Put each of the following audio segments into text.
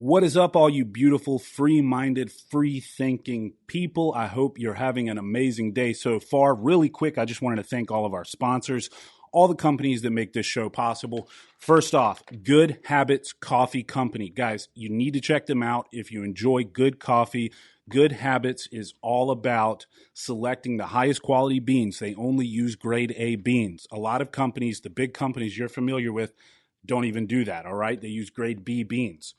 What is up, all you beautiful, free-minded, free-thinking people? I hope you're having an amazing day so far. Really quick, I just wanted to thank all of our sponsors, all the companies that make this show possible. First off, Good Habits Coffee Company. Guys, you need to check them out if you enjoy good coffee. Good Habits is all about selecting the highest quality beans. They only use grade A beans. A lot of companies, the big companies you're familiar with, don't even do that, all right? They use grade B beans.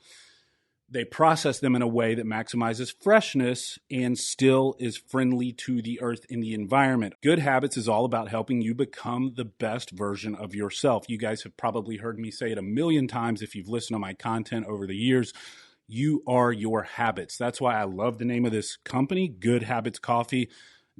They process them in a way that maximizes freshness and still is friendly to the earth and the environment. Good Habits is all about helping you become the best version of yourself. You guys have probably heard me say it a million times if you've listened to my content over the years. You are your habits. That's why I love the name of this company, Good Habits Coffee.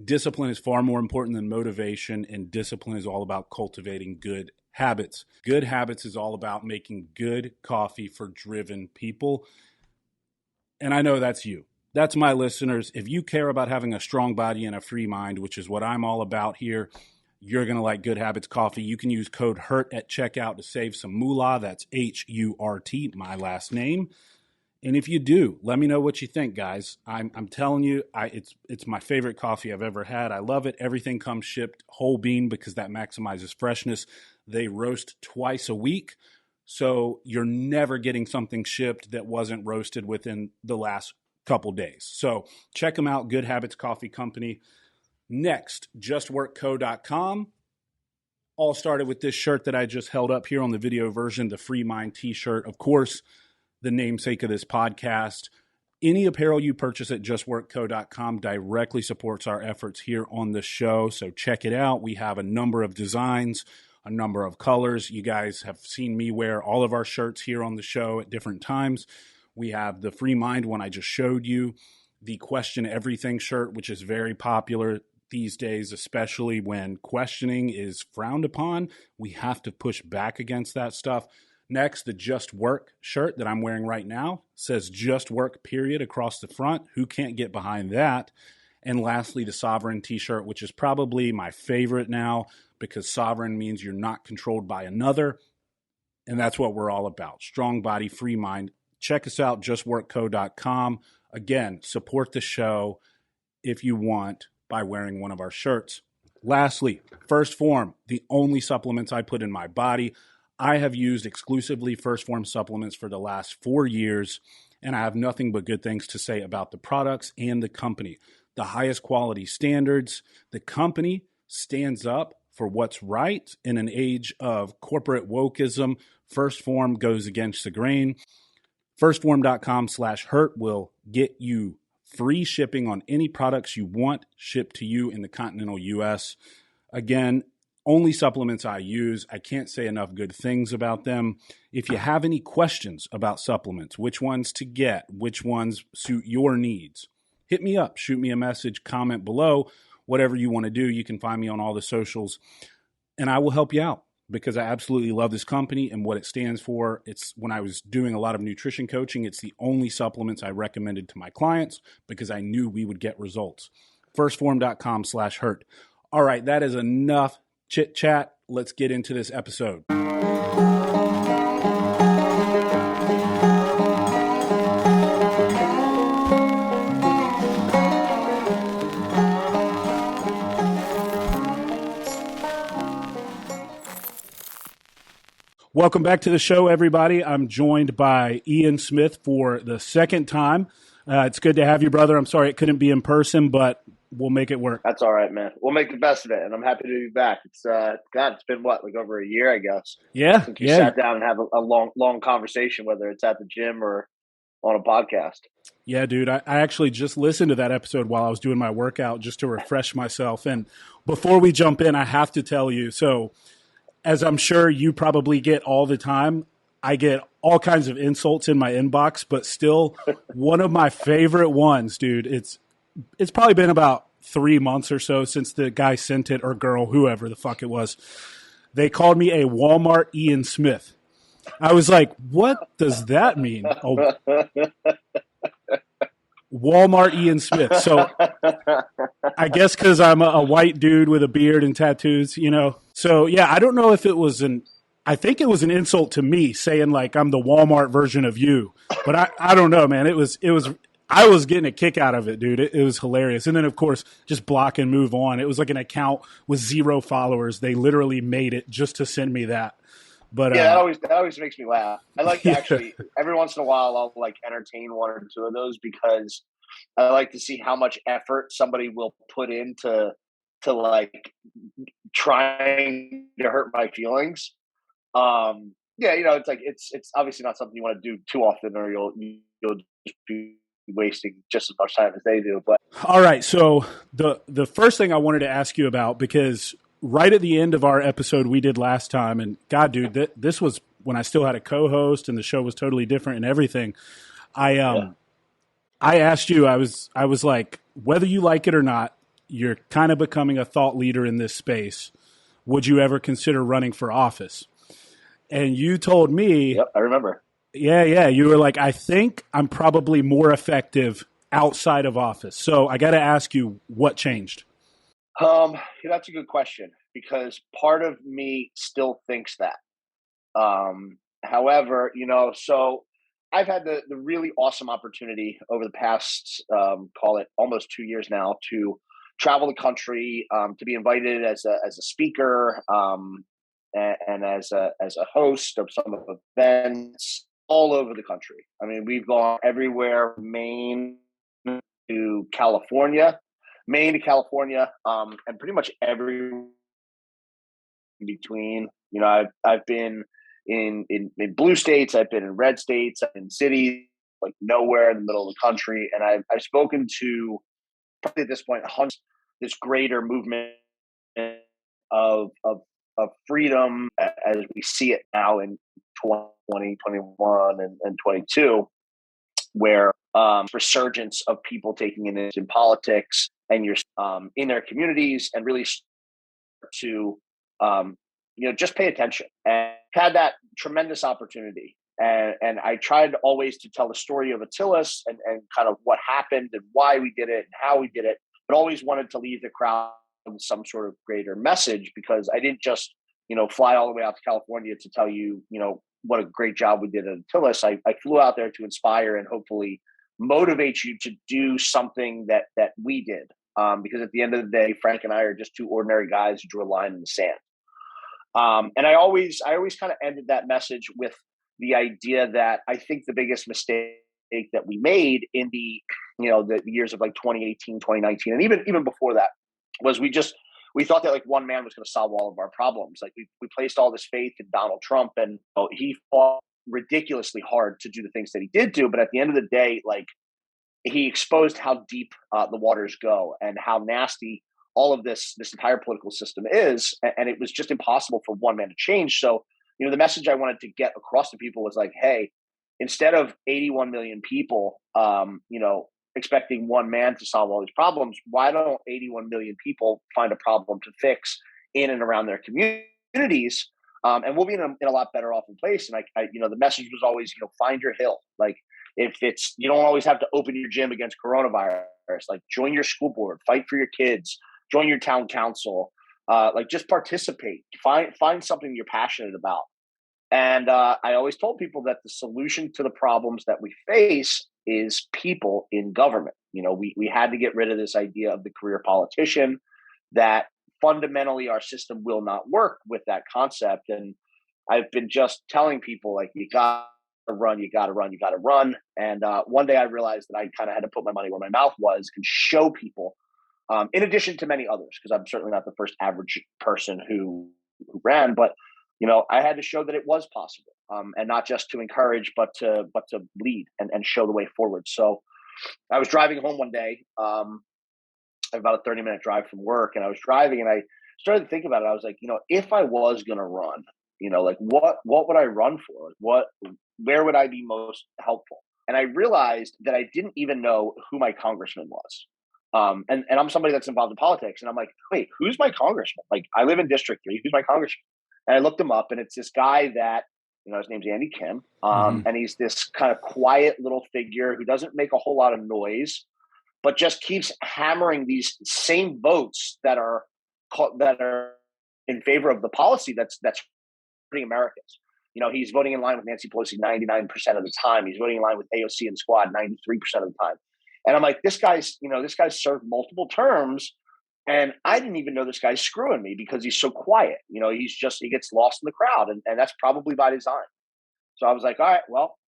Discipline is far more important than motivation, and discipline is all about cultivating good habits. Good Habits is all about making good coffee for driven people. And I know that's you. That's my listeners. If you care about having a strong body and a free mind, which is what I'm all about here, you're going to like Good Habits Coffee. You can use code HURT at checkout to save some moolah. That's H-U-R-T, my last name. And if you do, let me know what you think, guys. I'm telling you, it's my favorite coffee I've ever had. I love it. Everything comes shipped whole bean because that maximizes freshness. They roast twice a week. So you're never getting something shipped that wasn't roasted within the last couple days. So check them out, Good Habits Coffee Company. Next, justworkco.com. All started with this shirt that I just held up here on the video version, the Free Mind t-shirt. Of course, the namesake of this podcast. Any apparel you purchase at justworkco.com directly supports our efforts here on the show. So check it out. We have a number of designs, a number of colors. You guys have seen me wear all of our shirts here on the show at different times. We have the Free Mind one I just showed you, the Question Everything shirt, which is very popular these days, especially when questioning is frowned upon. We have to push back against that stuff. Next, the Just Work shirt that I'm wearing right now says Just Work, period, across the front. Who can't get behind that? And lastly, the Sovereign t-shirt, which is probably my favorite now because sovereign means you're not controlled by another. And that's what we're all about. Strong body, free mind. Check us out, justworkco.com. Again, support the show if you want by wearing one of our shirts. Lastly, First Phorm, the only supplements I put in my body. I have used exclusively First Phorm supplements for the last 4 years, and I have nothing but good things to say about the products and the company. The highest quality standards. The company stands up for what's right in an age of corporate wokeism. First Phorm goes against the grain. Firstphorm.com/hurt will get you free shipping on any products you want shipped to you in the continental U.S. Again, only supplements I use. I can't say enough good things about them. If you have any questions about supplements, which ones to get, which ones suit your needs, hit me up, shoot me a message, comment below, whatever you want to do. You can find me on all the socials, and I will help you out because I absolutely love this company and what it stands for. It's when I was doing a lot of nutrition coaching, it's the only supplements I recommended to my clients because I knew we would get results. Firstphorm.com/hurt. All right, that is enough chit chat. Let's get into this episode. Welcome back to the show, everybody. I'm joined by Ian Smith for the second time. It's good to have you, brother. I'm sorry it couldn't be in person, but we'll make it work. That's all right, man. We'll make the best of it, and I'm happy to be back. It's it's been like over a year, I guess. Yeah, since we sat down and have a long conversation, whether it's at the gym or on a podcast. Yeah, dude. I actually just listened to that episode while I was doing my workout just to refresh myself. And before we jump in, I have to tell you, so as I'm sure you probably get all the time, I get all kinds of insults in my inbox, but still one of my favorite ones, dude. It's probably been about 3 months or so since the guy sent it, or girl, whoever the fuck it was. They called me a Walmart Ian Smith. I was like, what does that mean? Oh, Walmart Ian Smith. So I guess because I'm a white dude with a beard and tattoos, you know. So, yeah, I don't know if it was an I think it was an insult to me saying like I'm the Walmart version of you, but I don't know, man. I was getting a kick out of it, dude. It was hilarious. And then of course, just block and move on. It was like an account with 0 followers. They literally made it just to send me that. But Yeah, that always makes me laugh. I like to yeah, actually every once in a while I'll like entertain one or two of those because I like to see how much effort somebody will put into to like trying to hurt my feelings. Yeah, it's like it's obviously not something you want to do too often, or you'll just be wasting just as much time as they do. But all right. So the first thing I wanted to ask you about, because right at the end of our episode we did last time, and God, dude, this was when I still had a co-host and the show was totally different and everything. I yeah, I asked you, I was like, whether you like it or not, you're kind of becoming a thought leader in this space. Would you ever consider running for office? And you told me, yep, I remember. yeah, you were like, I think I'm probably more effective outside of office. So I got to ask you, what changed? That's a good question because part of me still thinks that. However, so I've had the really awesome opportunity over the past, call it almost 2 years now, to travel the country, to be invited as a speaker, and as a host of some of the events all over the country. I mean, we've gone everywhere, to California, Maine to California, and pretty much every in between. I've been in blue states, I've been in red states, I've been in cities like nowhere in the middle of the country, and I've spoken to probably at this point hundreds. This greater movement of freedom as we see it now in 2020, 21, and 22, where resurgence of people taking an interest in politics and you're in their communities and really to just pay attention, and had that tremendous opportunity. And I tried always to tell the story of Atilis and kind of what happened and why we did it and how we did it, but always wanted to leave the crowd with some sort of greater message, because I didn't just, fly all the way out to California to tell you, what a great job we did at Atilis. I flew out there to inspire and hopefully motivate you to do something that we did. Because at the end of the day, Frank and I are just two ordinary guys who drew a line in the sand. And I always kind of ended that message with the idea that I think the biggest mistake that we made in the years of like 2018, 2019, and even before that, was we thought that like one man was going to solve all of our problems. Like we placed all this faith in Donald Trump, and he fought ridiculously hard to do the things that he did do. But at the end of the day, like, he exposed how deep the waters go and how nasty all of this entire political system is, and it was just impossible for one man to change. So, the message I wanted to get across to people was like, hey, instead of 81 million people, expecting one man to solve all these problems, why don't 81 million people find a problem to fix in and around their communities? And we'll be in a lot better off in place. And the message was always, find your hill. Like, if it's, you don't always have to open your gym against coronavirus, like join your school board, fight for your kids, join your town council, like just participate, find something you're passionate about. And I always told people that the solution to the problems that we face is people in government. We had to get rid of this idea of the career politician, that fundamentally our system will not work with that concept. And I've been just telling people, like, you got to run, you got to run, you got to run. And one day I realized that I kind of had to put my money where my mouth was and show people, in addition to many others, because I'm certainly not the first average person who ran, but I had to show that it was possible, and not just to encourage, but to lead and show the way forward. So I was driving home one day, about a 30-minute drive from work, and I was driving and I started to think about it. I was like, if I was going to run, like what would I run for? Where would I be most helpful? And I realized that I didn't even know who my congressman was. And I'm somebody that's involved in politics, and I'm like, wait, who's my congressman? Like, I live in District 3. Who's my congressman? And I looked him up, and it's this guy that, his name's Andy Kim. And he's this kind of quiet little figure who doesn't make a whole lot of noise, but just keeps hammering these same votes that are in favor of the policy that's Americans. He's voting in line with Nancy Pelosi 99% of the time. He's voting in line with AOC and Squad 93% of the time. And I'm like, this guy's served multiple terms, and I didn't even know this guy's screwing me because he's so quiet. He gets lost in the crowd, and that's probably by design. So I was like, all right, well,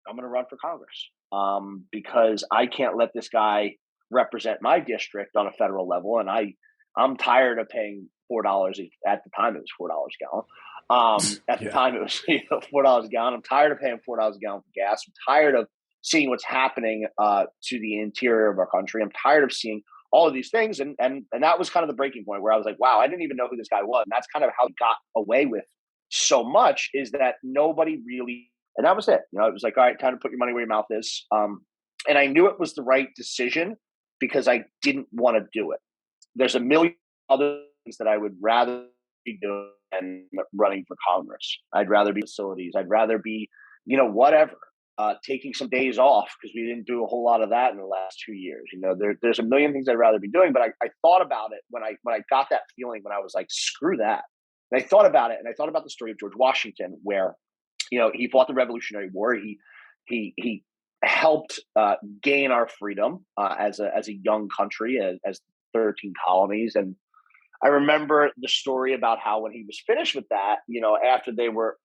I'm going to run for Congress because I can't let this guy represent my district on a federal level, and I'm tired of paying $4 at the time. It was $4 a gallon. At the time, it was $4 a gallon. I'm tired of paying $4 a gallon for gas. I'm tired of seeing what's happening to the interior of our country. I'm tired of seeing all of these things, and that was kind of the breaking point where I was like, wow, I didn't even know who this guy was. And that's kind of how he got away with so much, is that nobody really. And that was it. It was like, all right, time to put your money where your mouth is. And I knew it was the right decision because I didn't want to do it. There's a million other things that I would rather be doing than running for Congress. I'd rather be facilities. I'd rather be, whatever, taking some days off, because we didn't do a whole lot of that in the last 2 years. There's a million things I'd rather be doing, but I thought about it when I got that feeling, when I was like, screw that. And I thought about it, and I thought about the story of George Washington, where he fought the Revolutionary War. He helped gain our freedom as a young country, as 13 colonies. And I remember the story about how when he was finished with that, after they were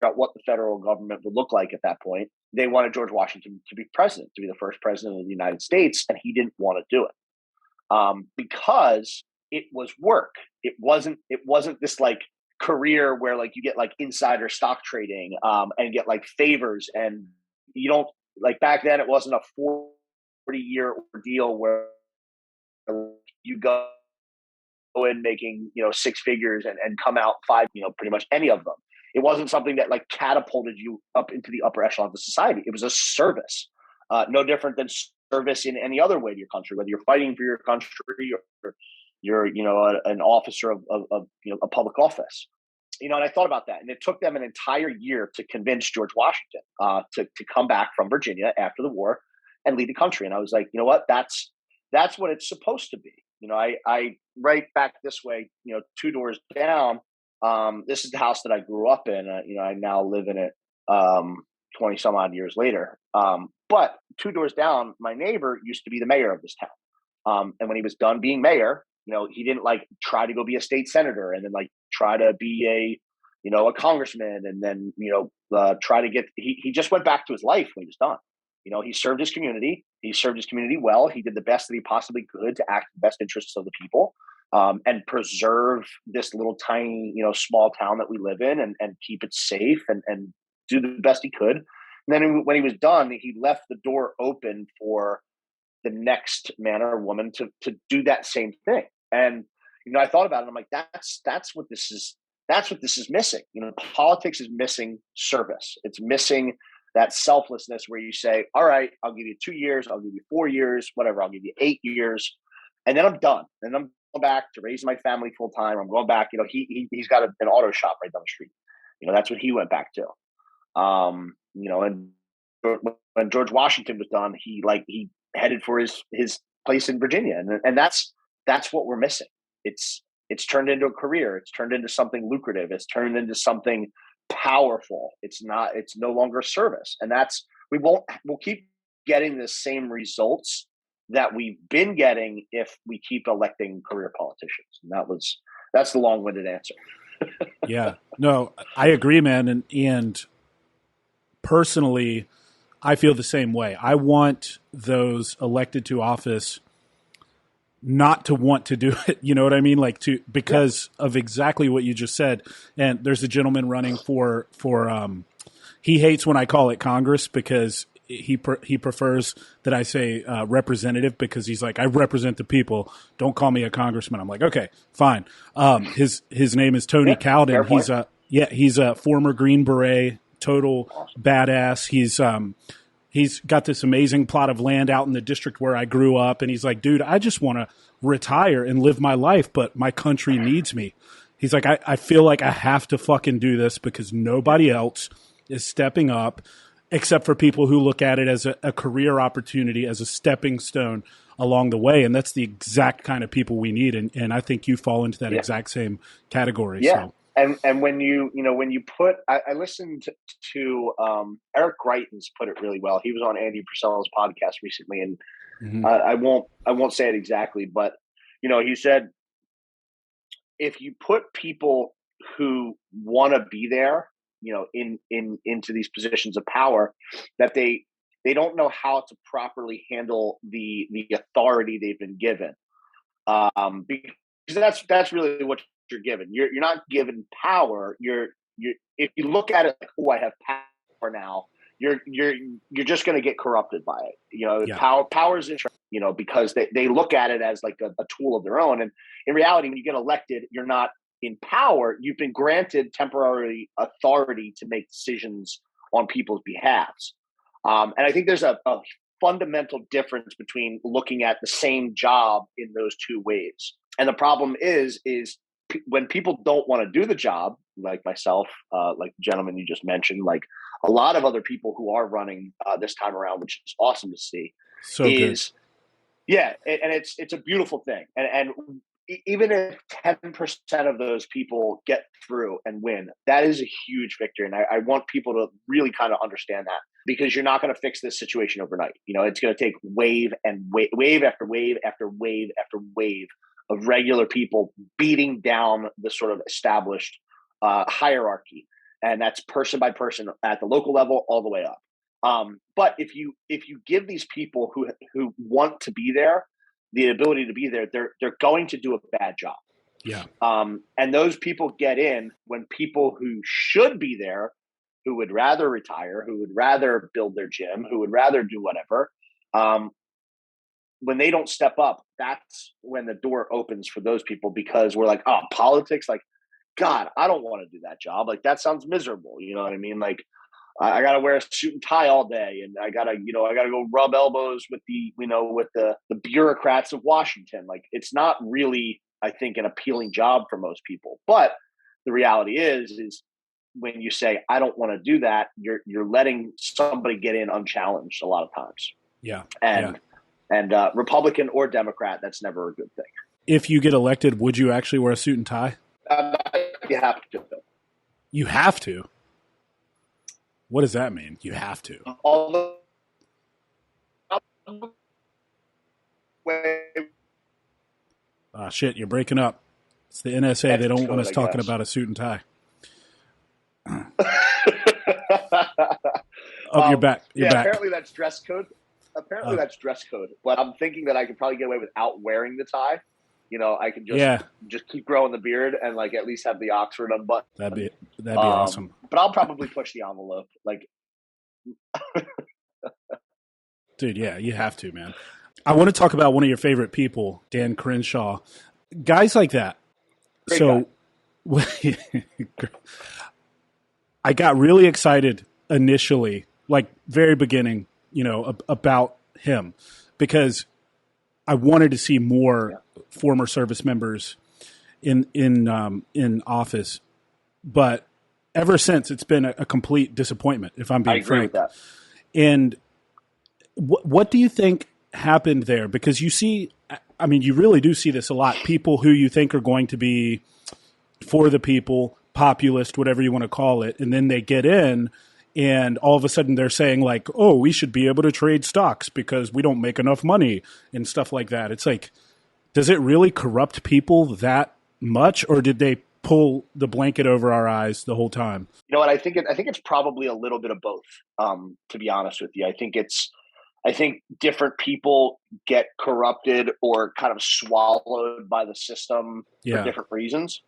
about what the federal government would look like at that point, they wanted George Washington to be president, to be the first president of the United States, and he didn't want to do it because it was work. It wasn't this like career where like you get like insider stock trading and get like favors, and you don't, like, back then it wasn't a 40-year ordeal where you go in making six figures and come out five, pretty much any of them. It wasn't something that like catapulted you up into the upper echelon of the society. It was a service, no different than service in any other way to your country, whether you're fighting for your country or you're an officer of a public office. And I thought about that, and it took them an entire year to convince George Washington to come back from Virginia after the war and lead the country. And I was like, you know what, that's what it's supposed to be. I right back this way, 2 doors down. This is the house that I grew up in. I now live in it 20 some odd years later. But 2 doors down, my neighbor used to be the mayor of this town. And when he was done being mayor, he didn't like try to go be a state senator and then like try to be a congressman and then, try to get, he just went back to his life when he was done. He served his community. He served his community well. He did the best that he possibly could to act in the best interests of the people and preserve this little tiny, small town that we live in and keep it safe and do the best he could. And then when he was done, he left the door open for the next man or woman to do that same thing. And, I thought about it. I'm like, that's what this is. That's what this is missing. Politics is missing service. It's missing that selflessness where you say, all right, I'll give you 2 years. I'll give you 4 years, whatever. I'll give you 8 years. And then I'm done. And I'm going back to raising my family full time. I'm going back. He's got an auto shop right down the street. That's what he went back to. And when George Washington was done, he headed for his place in Virginia. And that's what we're missing. It's turned into a career. It's turned into something lucrative. It's turned into something powerful. It's no longer service. And we'll keep getting the same results that we've been getting if we keep electing career politicians. And that's the long-winded answer. Yeah, no, I agree, man. And personally, I feel the same way. I want those elected to office not to want to do it. You know what I mean? Because of exactly what you just said. And there's a gentleman running for he hates when I call it Congress because he prefers that I say representative, because he's like, I represent the people. Don't call me a congressman. I'm like, okay, fine. His name is Tony Caldwell. He's a former Green Beret, total badass. He's got this amazing plot of land out in the district where I grew up. And he's like, dude, I just want to retire and live my life, but my country needs me. He's like, I feel like I have to fucking do this because nobody else is stepping up except for people who look at it as a career opportunity, as a stepping stone along the way. And that's the exact kind of people we need. And I think you fall into that exact same category. Yeah. So. And when when you put, I listened to Eric Greitens put it really well. He was on Andy Purcell's podcast recently, and I won't say it exactly, but he said, if you put people who want to be there, into these positions of power, that they don't know how to properly handle the authority they've been given, because that's really what you're given. You're not given power. You're if you look at it like, oh, I have power now, you're just going to get corrupted by it. Power is interesting, because they look at it as like a tool of their own. And in reality, when you get elected, you're not in power. You've been granted temporary authority to make decisions on people's behalves. And I think there's a fundamental difference between looking at the same job in those two ways. And the problem is when people don't want to do the job, like myself, like the gentleman you just mentioned, like a lot of other people who are running this time around, which is awesome to see. So good. Yeah, and it's a beautiful thing. And even if 10% of those people get through and win, that is a huge victory. And I want people to really kind of understand that, because you're not going to fix this situation overnight. It's going to take wave after wave after wave after wave of regular people beating down the sort of established hierarchy. And that's person by person at the local level all the way up. But if you give these people who want to be there the ability to be there, they're going to do a bad job. Yeah. And those people get in when people who should be there, who would rather retire, who would rather build their gym, who would rather do whatever, when they don't step up, that's when the door opens for those people, because we're like, oh, politics, like, God, I don't want to do that job. Like, that sounds miserable. You know what I mean? Like, I got to wear a suit and tie all day, and I got to go rub elbows with the bureaucrats of Washington. Like, it's not really, I think, an appealing job for most people. But the reality is when you say, I don't want to do that, you're letting somebody get in unchallenged a lot of times. Yeah. And Republican or Democrat, that's never a good thing. If you get elected, would you actually wear a suit and tie? You have to. You have to? What does that mean? You have to? Shit, you're breaking up. It's the NSA. They don't want us talking about a suit and tie. You're back. You're back. Apparently that's dress code. That's dress code. But I'm thinking that I could probably get away without wearing the tie. I could just keep growing the beard and like at least have the Oxford unbuttoned. That'd be awesome. But I'll probably push the envelope. Like, dude, yeah, you have to, man. I want to talk about one of your favorite people, Dan Crenshaw. Guys like that. Great guy. I got really excited initially, like very beginning, about him, because I wanted to see more former service members in office, but ever since it's been a complete disappointment, if I'm being frank. With that. And what do you think happened there? Because you really do see this a lot. People who you think are going to be for the people, populist, whatever you want to call it, and then they get in, and all of a sudden they're saying like, oh, we should be able to trade stocks because we don't make enough money and stuff like that. It's like, does it really corrupt people that much, or did they pull the blanket over our eyes the whole time? You know what? I think it's probably a little bit of both. To be honest with you, I think different people get corrupted or kind of swallowed by the system for different reasons.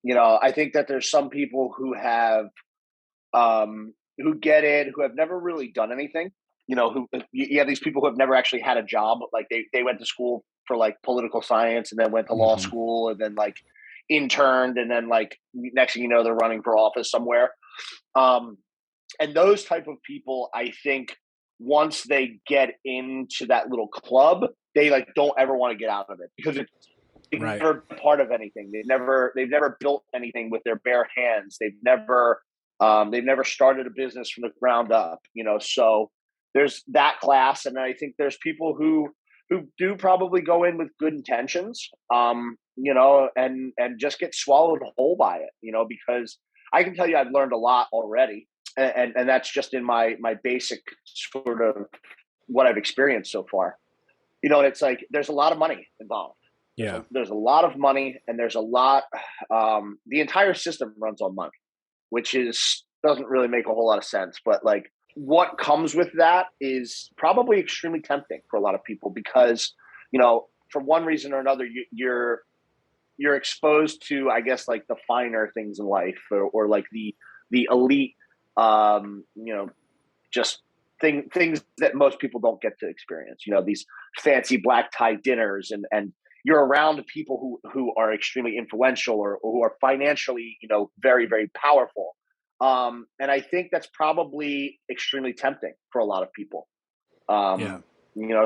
I think that there's some people who have, who get in, who have never really done anything. Who you have these people who have never actually had a job. Like they went to school for like political science and then went to law school and then like interned and then like next thing you know, they're running for office somewhere. And those type of people, I think once they get into that little club, they like don't ever want to get out of it because it's never part of anything. They've never built anything with their bare hands. They've never started a business from the ground up, so there's that class. And I think there's people who who do probably go in with good intentions, and just get swallowed whole by it, because I can tell you I've learned a lot already, and that's just in my basic sort of what I've experienced so far. And it's like there's a lot of money involved. Yeah. There's a lot of money, and there's a lot. The entire system runs on money, which doesn't really make a whole lot of sense. But like, what comes with that is probably extremely tempting for a lot of people because, for one reason or another, you're exposed to, I guess, like the finer things in life, or like the elite, just things that most people don't get to experience. These fancy black tie dinners, and you're around people who are extremely influential or who are financially, very, very powerful. And I think that's probably extremely tempting for a lot of people. Yeah.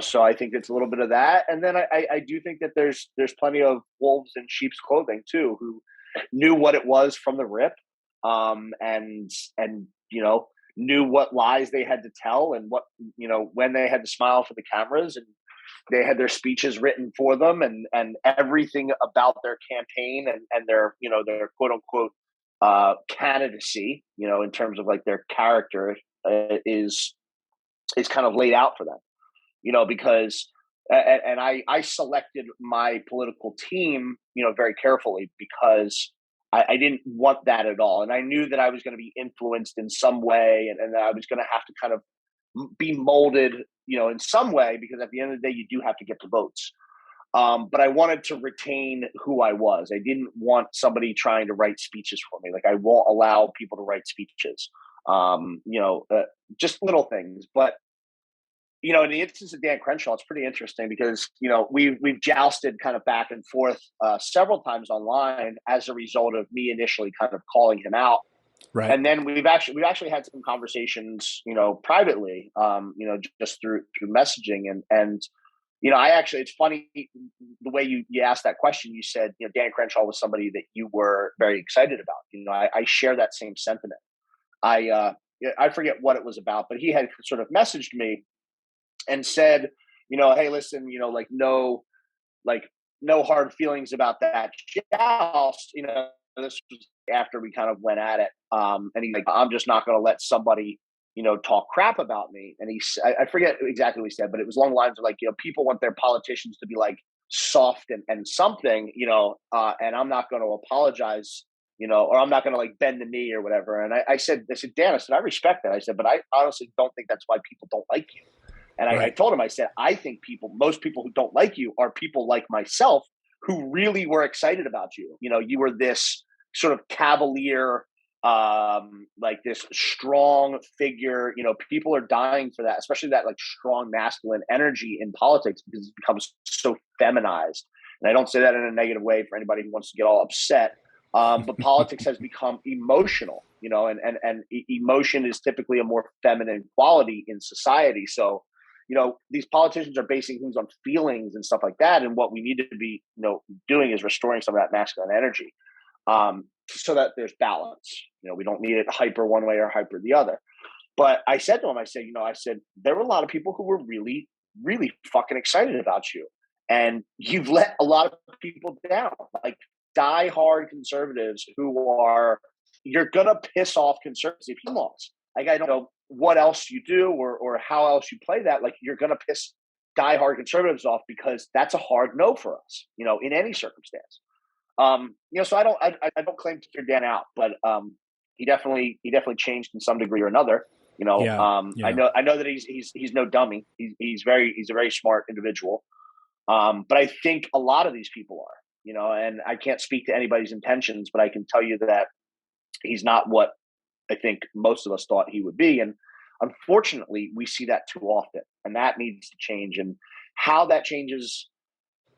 So I think it's a little bit of that. And then I do think that there's plenty of wolves in sheep's clothing too, who knew what it was from the rip, and knew what lies they had to tell, and what, when they had to smile for the cameras, and they had their speeches written for them, and everything about their campaign and their, their quote unquote candidacy, in terms of like their character, is kind of laid out for them, because and I selected my political team, very carefully, because I didn't want that at all. And I knew that I was going to be influenced in some way, and that I was going to have to kind of be molded, in some way, because at the end of the day, you do have to get the votes. But I wanted to retain who I was. I didn't want somebody trying to write speeches for me. Like, I won't allow people to write speeches, just little things. But, in the instance of Dan Crenshaw, it's pretty interesting because, we've jousted kind of back and forth several times online as a result of me initially kind of calling him out. Right. And then we've actually had some conversations, privately, just through messaging, and it's funny the way you asked that question. You said, Dan Crenshaw was somebody that you were very excited about. I share that same sentiment. I forget what it was about, but he had sort of messaged me and said, hey, listen, no hard feelings about that joust. This was after we kind of went at it. And he's like, I'm just not going to let somebody, talk crap about me. And I forget exactly what he said, but it was along the lines of like, people want their politicians to be like soft and something, and I'm not going to apologize, or I'm not going to like bend the knee or whatever. And I said, Dan, I respect that. I said, but I honestly don't think that's why people don't like you. And right. I told him, I said, I think most people who don't like you are people like myself who really were excited about you. You were this sort of cavalier, like this strong figure. People are dying for that, especially that like strong masculine energy in politics, because it becomes so feminized. And I don't say that in a negative way for anybody who wants to get all upset. But politics has become emotional, and emotion is typically a more feminine quality in society. So, these politicians are basing things on feelings and stuff like that. And what we need to be, doing is restoring some of that masculine energy, so that there's balance. We don't need it hyper one way or hyper the other. But I said to him, I said, there were a lot of people who were really, really fucking excited about you. And you've let a lot of people down, like diehard conservatives you're going to piss off conservatives if you lost. Like, I don't know what else you do or how else you play that. Like, you're going to piss diehard conservatives off, because that's a hard no for us, in any circumstance. So I don't claim to hear Dan out, but he definitely changed in some degree or another. Yeah. I know that he's no dummy. He's a very smart individual. But I think a lot of these people are, and I can't speak to anybody's intentions, but I can tell you that he's not what I think most of us thought he would be. And unfortunately, we see that too often, and that needs to change. And how that changes,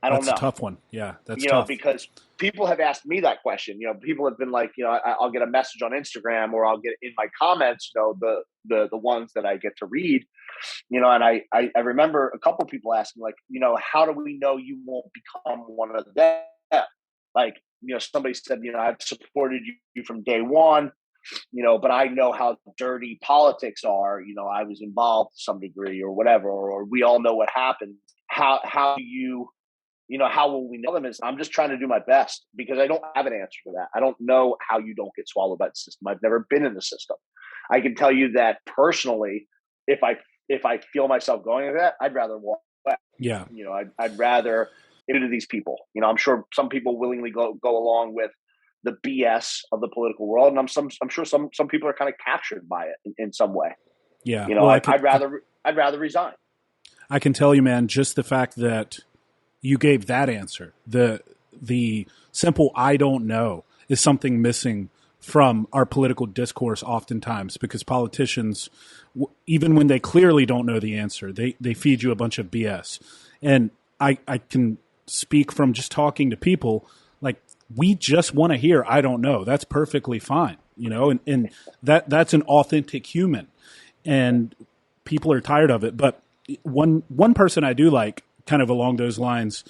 I don't know. That's a tough one. Yeah, that's tough. Because people have asked me that question. People have been like, I'll get a message on Instagram, or I'll get in my comments, the ones that I get to read, and I remember a couple of people asking, like, how do we know you won't become one of them? Like, somebody said, I've supported you from day one, but I know how dirty politics are. I was involved to some degree or whatever, or we all know what happened. how do you, how will we know them? Is I'm just trying to do my best because I don't have an answer for that. I don't know how you don't get swallowed by the system. I've never been in the system. I can tell you that personally, if I feel myself going to that, I'd rather walk away. Yeah. I'd rather into these people. I'm sure some people willingly go along with the BS of the political world, and I'm sure some people are kind of captured by it in some way. Yeah. I'd rather resign. I can tell you, man, just the fact that you gave that answer, the simple "I don't know" is something missing from our political discourse oftentimes, because politicians, even when they clearly don't know the answer, they feed you a bunch of BS. And I can speak from just talking to people, like, we just want to hear "I don't know." That's perfectly fine, and that's an authentic human, and people are tired of it. But one person I do like, kind of along those lines,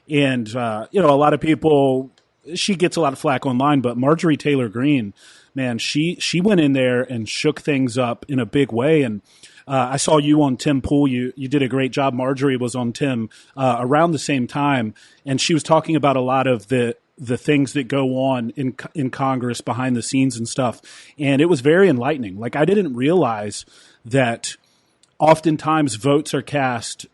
and a lot of people, she gets a lot of flack online, but Marjorie Taylor Greene, man, she went in there and shook things up in a big way. And I saw you on Tim Pool. You did a great job. Marjorie was on Tim around the same time, and she was talking about a lot of the things that go on in Congress behind the scenes and stuff. And it was very enlightening. Like, I didn't realize that oftentimes votes are cast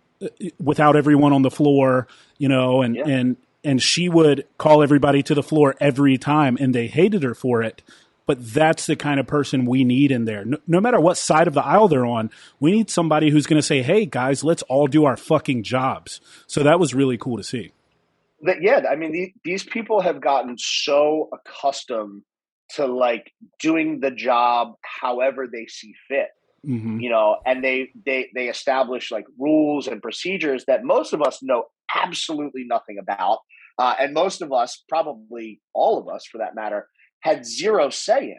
without everyone on the floor, and she would call everybody to the floor every time, and they hated her for it. But that's the kind of person we need in there. No matter what side of the aisle they're on, we need somebody who's going to say, "Hey, guys, let's all do our fucking jobs." So that was really cool to see. I mean, these people have gotten so accustomed to like doing the job however they see fit. Mm-hmm. And they establish like rules and procedures that most of us know absolutely nothing about. And most of us, probably all of us for that matter, had zero say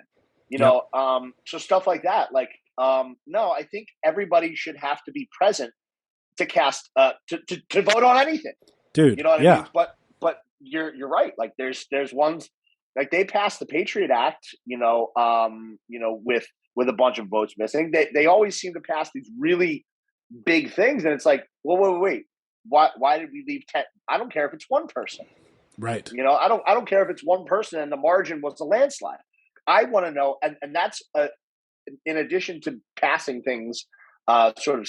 in, so stuff like that. Like, no, I think everybody should have to be present to cast, to vote on anything. Dude, you know what I mean? But you're right. Like there's ones, like they passed the Patriot Act, with a bunch of votes missing. They always seem to pass these really big things, and it's like, well, wait, why did we leave 10? I don't care if it's one person, right? I don't care if it's one person and the margin was a landslide. I want to know, and that's in addition to passing things, sort of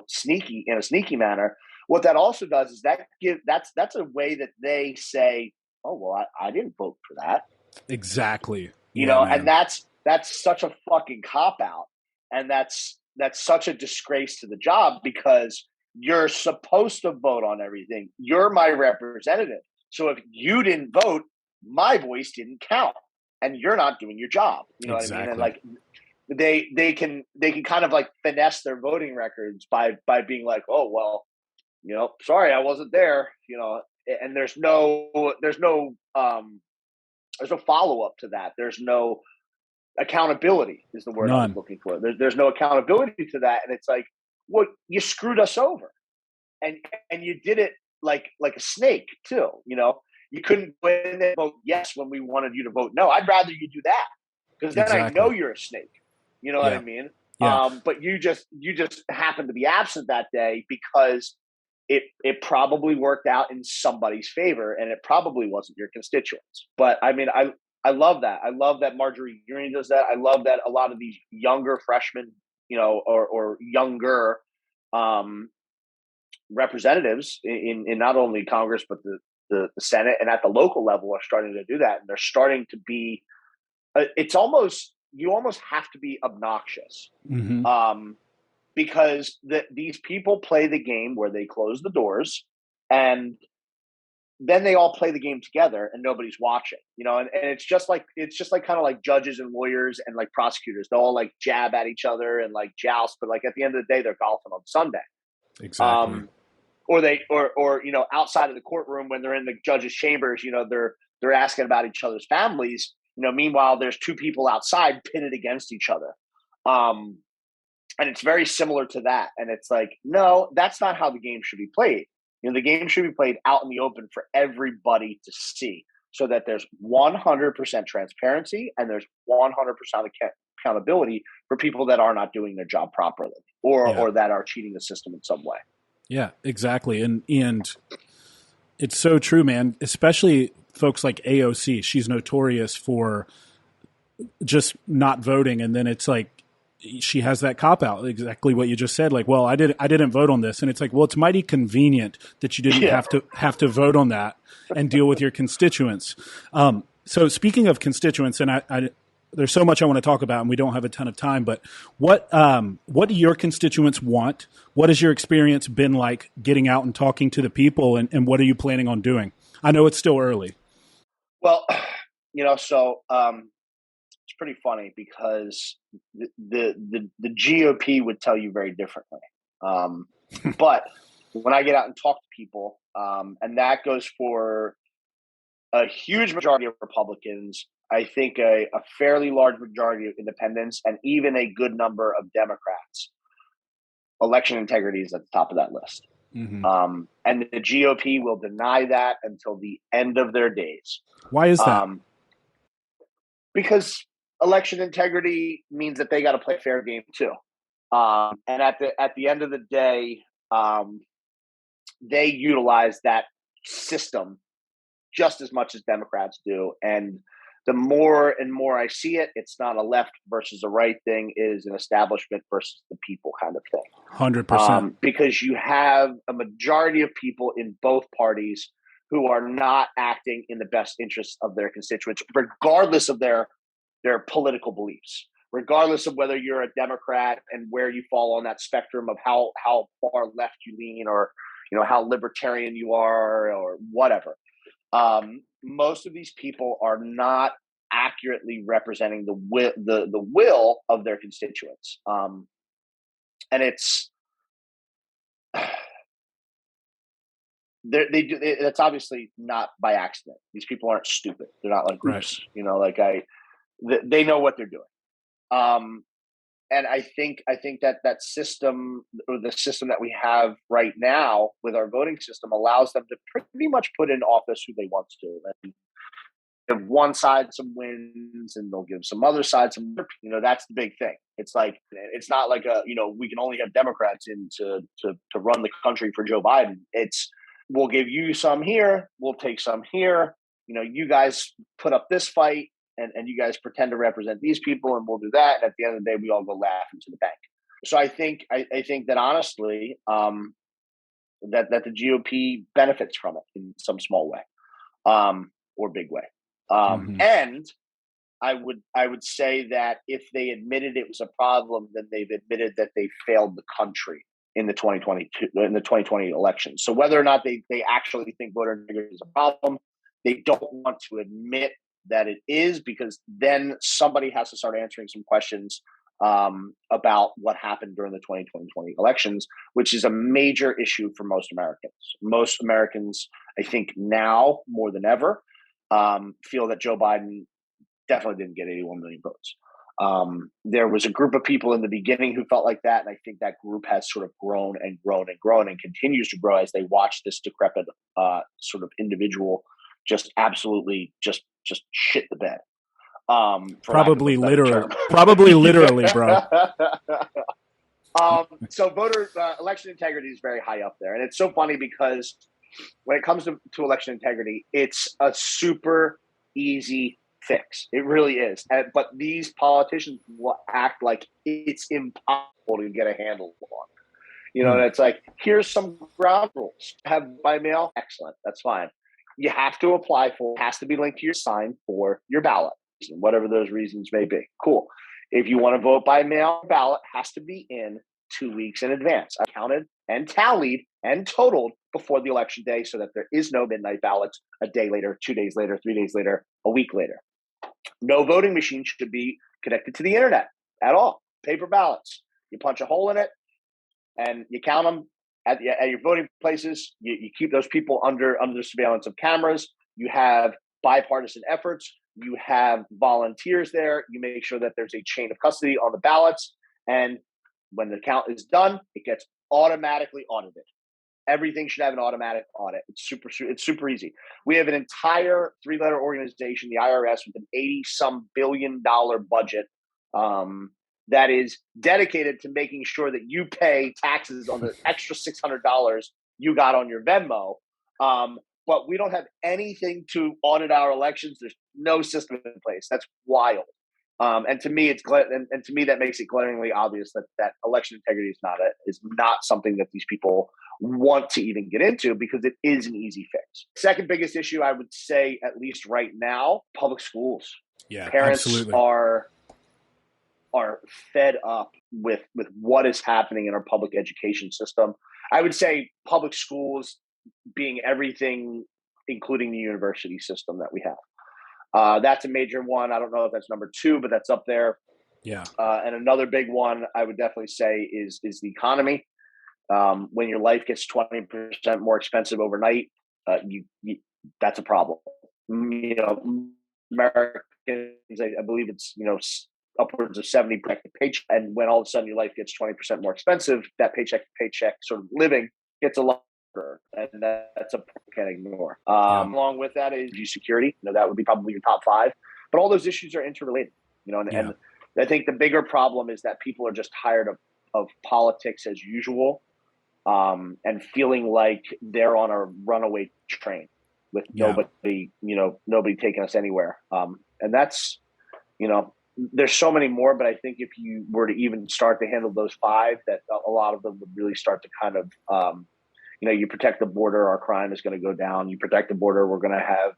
sneaky in a sneaky manner. What that also does is that's a way that they say, oh well, I didn't vote for that. Exactly. And that's such a fucking cop out, and that's such a disgrace to the job, because you're supposed to vote on everything. You're my representative, so if you didn't vote, my voice didn't count, and you're not doing your job. You know what I mean? And like they can kind of like finesse their voting records by being like, oh well, sorry, I wasn't there. And there's no follow up to that. There's no accountability is the word I'm looking for. There's no accountability to that. And it's like, well, you screwed us over, and you did it like a snake too. You couldn't go in there and vote yes when we wanted you to vote no. I'd rather you do that, because then I know you're a snake. You know what I mean? Yeah. But you just happened to be absent that day because it probably worked out in somebody's favor, and it probably wasn't your constituents. But I mean, I love that. I love that Marjorie Greene does that. I love that a lot of these younger freshmen, or younger representatives in not only Congress but the Senate and at the local level are starting to do that, and they're starting to be. It's almost, you almost have to be obnoxious, because these people play the game where they close the doors, and then they all play the game together and nobody's watching, and it's just like kind of like judges and lawyers and like prosecutors. They'll all like jab at each other and like joust, but like at the end of the day, they're golfing on Sunday. Exactly. Or outside of the courtroom when they're in the judge's chambers, they're asking about each other's families. Meanwhile, there's two people outside pitted against each other. And it's very similar to that. And it's like, no, that's not how the game should be played. The game should be played out in the open for everybody to see, so that there's 100% transparency and there's 100% accountability for people that are not doing their job properly, or that are cheating the system in some way. Yeah, exactly. And it's so true, man. Especially folks like AOC. She's notorious for just not voting, and then it's like she has that cop out, exactly what you just said. Like, well, I didn't vote on this, and it's like, well, it's mighty convenient that you didn't Yeah. have to vote on that and deal with your constituents. So speaking of constituents, and I there's so much I want to talk about, and we don't have a ton of time. But what do your constituents want? What has your experience been like getting out and talking to the people, and what are you planning on doing? I know it's still early. Well, so it's pretty funny because the GOP would tell you very differently. But when I get out and talk to people, and that goes for a huge majority of Republicans, I think a fairly large majority of independents, and even a good number of Democrats, election integrity is at the top of that list. Mm-hmm. And the GOP will deny that until the end of their days. Why is that? Because election integrity means that they got to play fair game too. And at the end of the day, they utilize that system just as much as Democrats do. And the more and more I see it, it's not a left versus a right thing. It is an establishment versus the people kind of thing. 100%. Because you have a majority of people in both parties who are not acting in the best interests of their constituents, regardless of their political beliefs, regardless of whether you're a Democrat and where you fall on that spectrum of how far left you lean, or how libertarian you are, or whatever. Most of these people are not accurately representing the will of their constituents, and it's they do. It's obviously not by accident. These people aren't stupid. They're not like groups. Right. They know what they're doing. And I think that system, or the system that we have right now with our voting system, allows them to pretty much put in office who they want to. And give one side some wins, and they'll give some other side some. That's the big thing. It's like, it's not like we can only have Democrats in to run the country for Joe Biden. It's, we'll give you some here, we'll take some here. You guys put up this fight. And you guys pretend to represent these people, and we'll do that. And at the end of the day, we all go laugh into the bank. So I think that honestly, that the GOP benefits from it in some small way, or big way. And I would say that if they admitted it was a problem, then they've admitted that they failed the country in the 2020 election. So whether or not they actually think voter integrity is a problem, they don't want to admit that it is, because then somebody has to start answering some questions about what happened during the 2020 elections, which is a major issue for most Americans. Most Americans, I think now more than ever, feel that Joe Biden definitely didn't get 81 million votes. There was a group of people in the beginning who felt like that, and I think that group has sort of grown and grown and grown and continues to grow as they watch this decrepit sort of individual just absolutely just shit the bed. Probably literally, bro. So election integrity is very high up there. And it's so funny because when it comes to election integrity, it's a super easy fix. It really is. But these politicians will act like it's impossible to get a handle on. And it's like, here's some ground rules. Have by mail? Excellent. That's fine. You have to apply for it. Has to be linked to your sign for your ballot, whatever those reasons may be. Cool. If you want to vote by mail, ballot has to be in 2 weeks in advance, counted and tallied and totaled before the election day, so that there is no midnight ballots a day later, 2 days later, 3 days later, a week later. No voting machine should be connected to the internet at all. Paper ballots. You punch a hole in it and you count them. At your voting places, you keep those people under surveillance of cameras. You have bipartisan efforts. You have volunteers there. You make sure that there's a chain of custody on the ballots. And when the count is done, it gets automatically audited. Everything should have an automatic audit. It's super easy. We have an entire 3-letter organization, the IRS, with an $80-some billion budget, that is dedicated to making sure that you pay taxes on the extra $600 you got on your Venmo. But we don't have anything to audit our elections. There's no system in place. That's wild. And to me, and to me that makes it glaringly obvious that election integrity is not something that these people want to even get into, because it is an easy fix. Second biggest issue, I would say, at least right now, public schools. Yeah, Parents absolutely. are fed up with what is happening in our public education system. I would say public schools being everything, including the university system that we have. That's a major one. I don't know if that's number two, but that's up there. Yeah. And another big one I would definitely say is the economy. When your life gets 20% more expensive overnight, that's a problem. Americans, I believe it's, upwards of 70 paycheck. And when all of a sudden your life gets 20% more expensive, that paycheck to paycheck sort of living gets a lot harder, and that's a can't ignore. Along with that is security. That would be probably your top five. But all those issues are interrelated. And I think the bigger problem is that people are just tired of politics as usual, and feeling like they're on a runaway train with nobody taking us anywhere. And that's, there's so many more, but I think if you were to even start to handle those five, that a lot of them would really start to kind of, you protect the border, our crime is going to go down. You protect the border, we're going to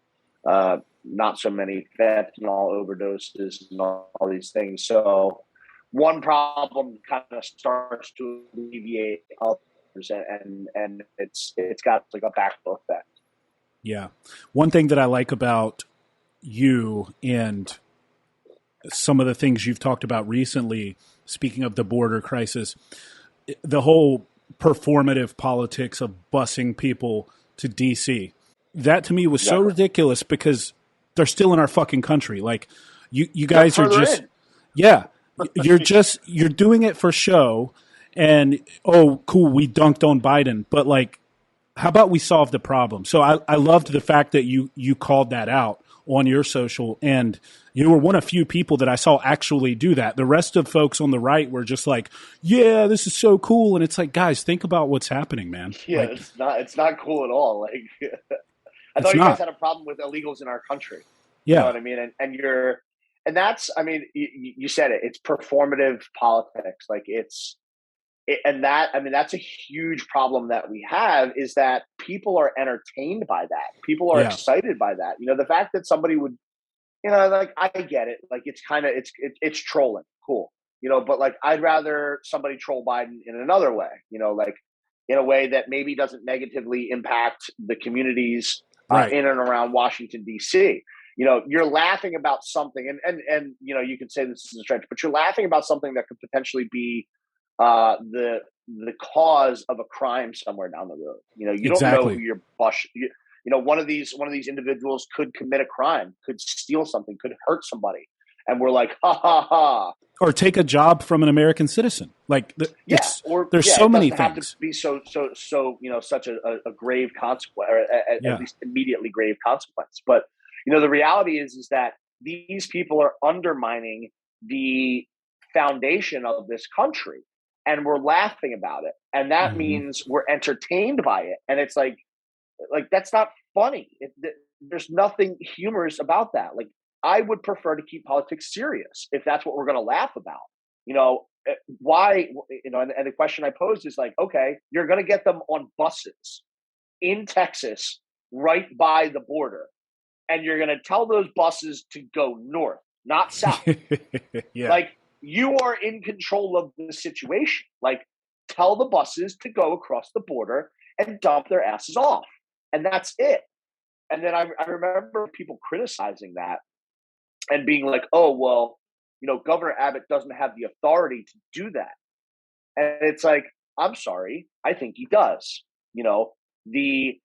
have not so many fentanyl overdoses and all these things. So one problem kind of starts to alleviate others, and it's got like a backflow effect. Yeah. One thing that I like about you and some of the things you've talked about recently, speaking of the border crisis, the whole performative politics of busing people to DC, that to me was so ridiculous, because they're still in our fucking country. Like you guys are just, you're doing it for show, and oh, cool, we dunked on Biden, but like, how about we solve the problem? So I loved the fact that you called that out on your social, and you were one of few people that I saw actually do that. The rest of folks on the right were just like, yeah, this is so cool. And it's like, guys, think about what's happening, man. Yeah, like, it's not cool at all. Like, I thought you guys had a problem with illegals in our country. Yeah. You know what I mean? And that's, I mean, you said it, it's performative politics. Like that's a huge problem that we have, is that people are entertained by that. People are excited by that. The fact that somebody would, like, I get it. Like, it's kind of, it's trolling. Cool. But like, I'd rather somebody troll Biden in another way, like in a way that maybe doesn't negatively impact the communities in and around Washington, D.C. You're laughing about something, and you could say this is a stretch, but you're laughing about something that could potentially be the cause of a crime somewhere down the road. You don't know who your boss. One of these individuals could commit a crime, could steal something, could hurt somebody, and we're like, ha ha ha, or take a job from an American citizen. Like, there's so many things. Have to be so such a grave consequence, or at least immediately grave consequence. But the reality is that these people are undermining the foundation of this country, and we're laughing about it, and that means we're entertained by it, and it's like that's not funny. There's nothing humorous about that. Like, I would prefer to keep politics serious if that's what we're going to laugh about. Why? And the question I posed is like, okay, you're going to get them on buses in Texas, right by the border, and you're going to tell those buses to go north, not south. Like, you are in control of the situation. Like, tell the buses to go across the border and dump their asses off. And that's it. And then I remember people criticizing that and being like, oh, well, Governor Abbott doesn't have the authority to do that. And it's like, I'm sorry, I think he does. The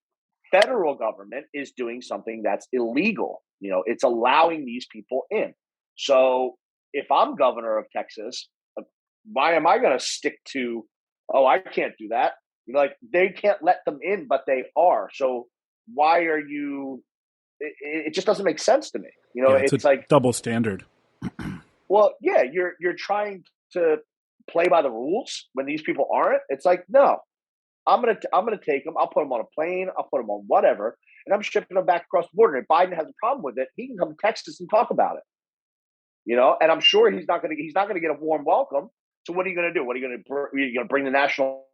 federal government is doing something that's illegal. It's allowing these people in. So if I'm governor of Texas, why am I going to stick to, oh, I can't do that? Like, they can't let them in, but they are. So why are you? It just doesn't make sense to me. It's like double standard. Well, yeah, you're trying to play by the rules when these people aren't? It's like, no, I'm gonna take them. I'll put them on a plane. I'll put them on whatever, and I'm shipping them back across the border. If Biden has a problem with it, he can come to Texas and talk about it. And I'm sure he's not gonna get a warm welcome. So what are you gonna do? What are you gonna bring the National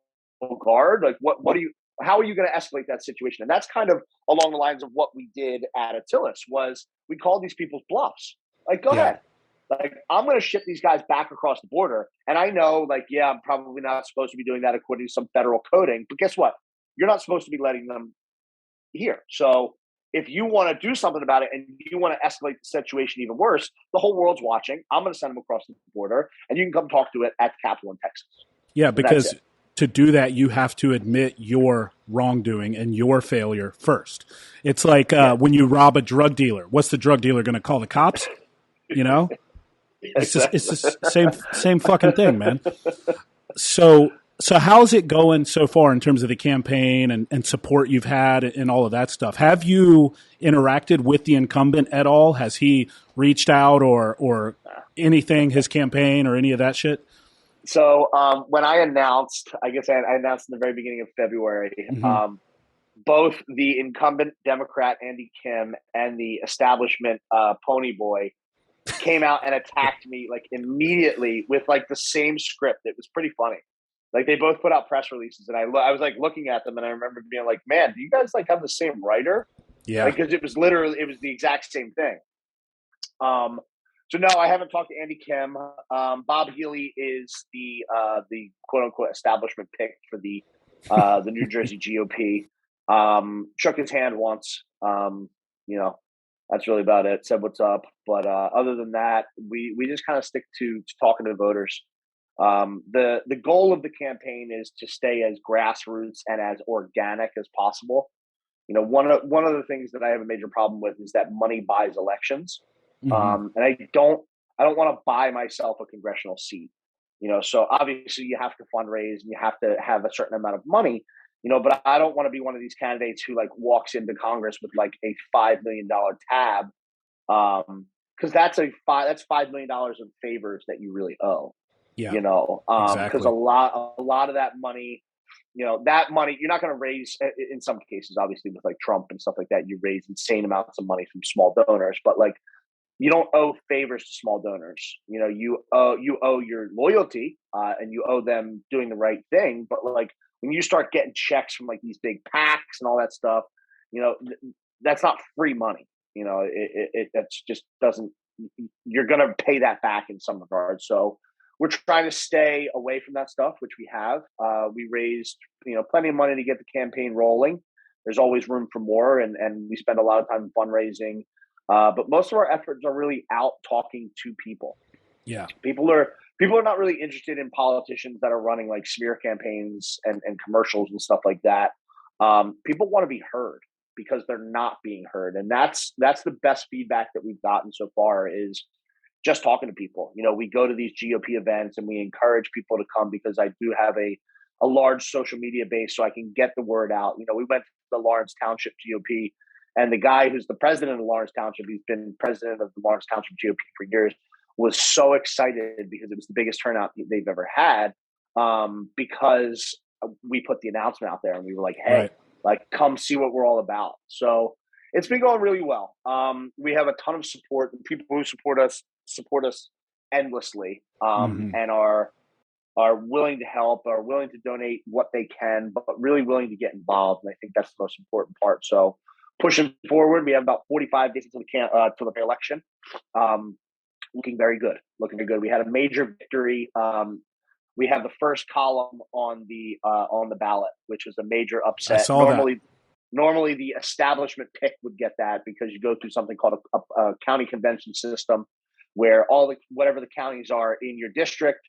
Guard? Like what are you? How are you going to escalate that situation? And that's kind of along the lines of what we did at Atilis was we called these people's bluffs. Like, go ahead. Like, I'm going to ship these guys back across the border. And I know, like, yeah, I'm probably not supposed to be doing that according to some federal coding. But guess what? You're not supposed to be letting them here. So if you want to do something about it and you want to escalate the situation even worse, the whole world's watching. I'm going to send them across the border, and you can come talk to it at the Capitol in Texas. Yeah, because to do that, you have to admit your wrongdoing and your failure first. It's like when you rob a drug dealer. What's the drug dealer going to call the cops? It's the same fucking thing, man. So how's it going so far in terms of the campaign and support you've had and all of that stuff? Have you interacted with the incumbent at all? Has he reached out or anything, his campaign or any of that shit? So when I announced, I guess I announced in the very beginning of February, both the incumbent Democrat Andy Kim and the establishment Pony Boy came out and attacked me like immediately with like the same script. It was pretty funny. Like they both put out press releases, and I was like looking at them, and I remember being like, "Man, do you guys like have the same writer?" Yeah, because it was the exact same thing. So no, I haven't talked to Andy Kim. Bob Healy is the quote unquote establishment pick for the New Jersey GOP. Shook his hand once. That's really about it. Said what's up, but other than that, we just kind of stick to talking to voters. The goal of the campaign is to stay as grassroots and as organic as possible. One of the things that I have a major problem with is that money buys elections. And I don't want to buy myself a congressional seat, so obviously you have to fundraise and you have to have a certain amount of money, but I don't want to be one of these candidates who like walks into Congress with like a $5 million tab. Cause that's $5 million in favors that you really owe, exactly. Cause a lot of that money, that money you're not going to raise in some cases, obviously with like Trump and stuff like that, you raise insane amounts of money from small donors, but like, you don't owe favors to small donors. You owe your loyalty, and you owe them doing the right thing. But like when you start getting checks from like these big PACs and all that stuff, that's not free money. That's just doesn't. You're going to pay that back in some regard. So we're trying to stay away from that stuff, which we have. We raised plenty of money to get the campaign rolling. There's always room for more, and we spend a lot of time fundraising. But most of our efforts are really out talking to people. Yeah. People are not really interested in politicians that are running like smear campaigns and commercials and stuff like that. People want to be heard because they're not being heard. And that's the best feedback that we've gotten so far is just talking to people. We go to these GOP events and we encourage people to come because I do have a large social media base so I can get the word out. We went to the Lawrence Township GOP. And the guy who's the president of Lawrence Township, he's been president of the Lawrence Township GOP for years, was so excited because it was the biggest turnout they've ever had because we put the announcement out there and we were like, hey, like come see what we're all about. So it's been going really well. We have a ton of support. People who support us endlessly and are willing to help, are willing to donate what they can, but really willing to get involved. And I think that's the most important part. So pushing forward, we have about 45 days until the election. Looking very good. We had a major victory. We have the first column on the ballot, which was a major upset. I saw that. Normally, the establishment pick would get that because you go through something called a county convention system, where whatever the counties are in your district,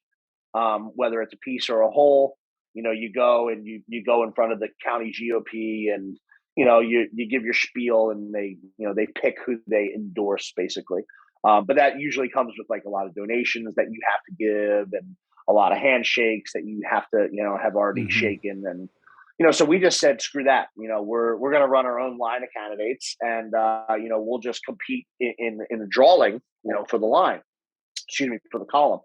whether it's a piece or a whole, you go and you go in front of the county GOP and you give your spiel and they pick who they endorse basically. But that usually comes with like a lot of donations that you have to give and a lot of handshakes that you have to, have already shaken. And, so we just said, screw that. We're going to run our own line of candidates and, we'll just compete in the drawing, for the line, for the column.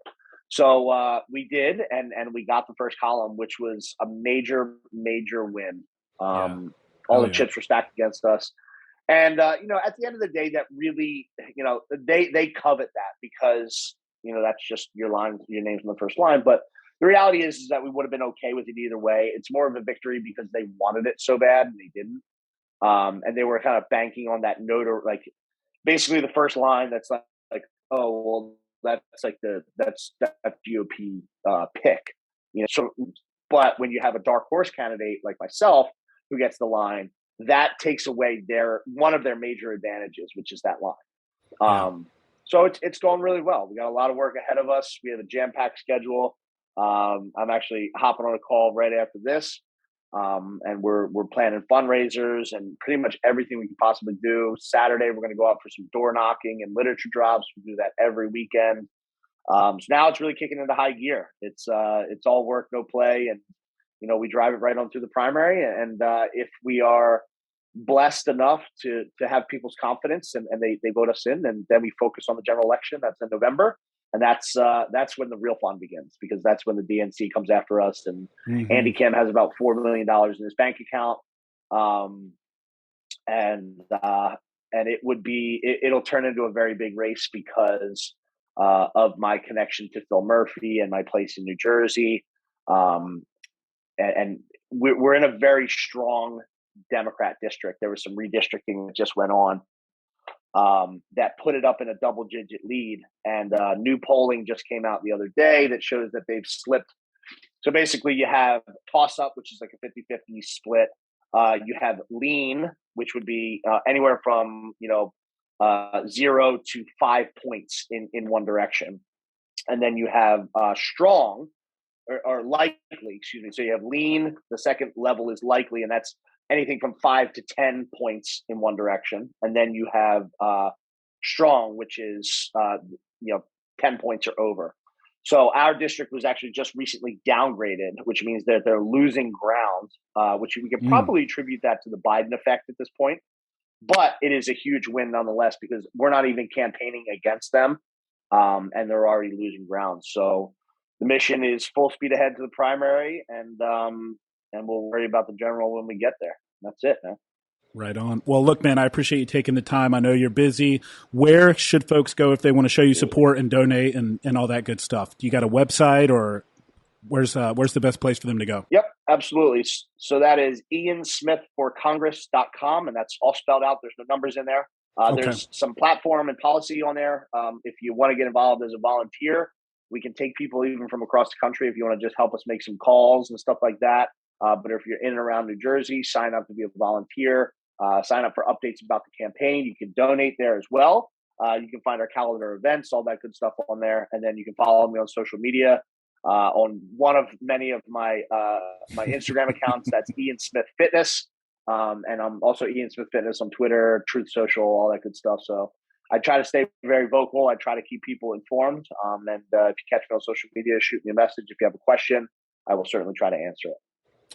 So we did, and we got the first column, which was a major win. Yeah. All Hell the yeah. chips were stacked against us. And at the end of the day, that really, they covet that because that's just your name's on the first line. But the reality is that we would have been okay with it either way. It's more of a victory because they wanted it so bad and they didn't, and they were kind of banking on that note, or like basically the first line. That's like oh well, that's like that's GOP pick, So, but when you have a dark horse candidate like myself who gets the line, that takes away one of their major advantages, which is that line. Yeah. So it's going really well. We got a lot of work ahead of us. We have a jam-packed schedule. I'm actually hopping on a call right after this, and we're planning fundraisers and pretty much everything we can possibly do. Saturday we're going to go out for some door knocking and literature drops. We do that every weekend. So now it's really kicking into high gear. It's all work, no play, and we drive it right on through the primary. And if we are blessed enough to have people's confidence and they vote us in, and then we focus on the general election. That's in November, and that's when the real fun begins, because that's when the DNC comes after us, and Andy Kim has about $4 million in his bank account, and it'll turn into a very big race because of my connection to Phil Murphy and my place in New Jersey, and we're in a very strong Democrat district. There was some redistricting that just went on that put it up in a double-digit lead, and new polling just came out the other day that shows that they've slipped. So basically you have toss-up, which is like a 50-50 split. You have lean, which would be anywhere from 0 to 5 points in one direction, and then you have strong or likely, excuse me. So you have lean, the second level is likely, and that's anything from 5 to 10 points in one direction. And then you have strong, which is 10 points or over. So our district was actually just recently downgraded, which means that they're losing ground, which we can probably attribute that to the Biden effect at this point. But it is a huge win nonetheless, because we're not even campaigning against them, and they're already losing ground. So the mission is full speed ahead to the primary, and we'll worry about the general when we get there. That's it, man. Right on. Well, look, man, I appreciate you taking the time. I know you're busy. Where should folks go if they want to show you support and donate and all that good stuff? Do you got a website, or where's the best place for them to go? Yep, absolutely. So that is iansmithforcongress.com, and that's all spelled out. There's no numbers in there. Okay. There's some platform and policy on there. If you want to get involved as a volunteer, we can take people even from across the country if you want to just help us make some calls and stuff like that. But if you're in and around New Jersey, sign up to be a volunteer. Sign up for updates about the campaign. You can donate there as well. You can find our calendar events, all that good stuff on there. And then you can follow me on social media on one of many of my my Instagram accounts. That's Ian Smith Fitness. And I'm also Ian Smith Fitness on Twitter, Truth Social, all that good stuff. So I try to stay very vocal. I try to keep people informed. And if you catch me on social media, shoot me a message. If you have a question, I will certainly try to answer it.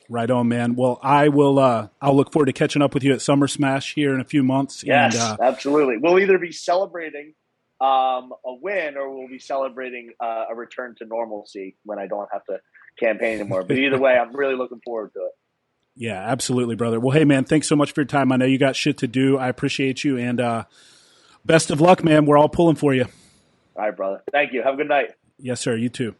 Right on, man. Well, I will. I'll look forward to catching up with you at Summer Smash here in a few months. Yes, and, absolutely. We'll either be celebrating a win, or we'll be celebrating a return to normalcy when I don't have to campaign anymore. But either way, I'm really looking forward to it. Yeah, absolutely, brother. Well, hey, man, thanks so much for your time. I know you got shit to do. I appreciate you, and best of luck, man. We're all pulling for you. All right, brother. Thank you. Have a good night. Yes, sir. You too.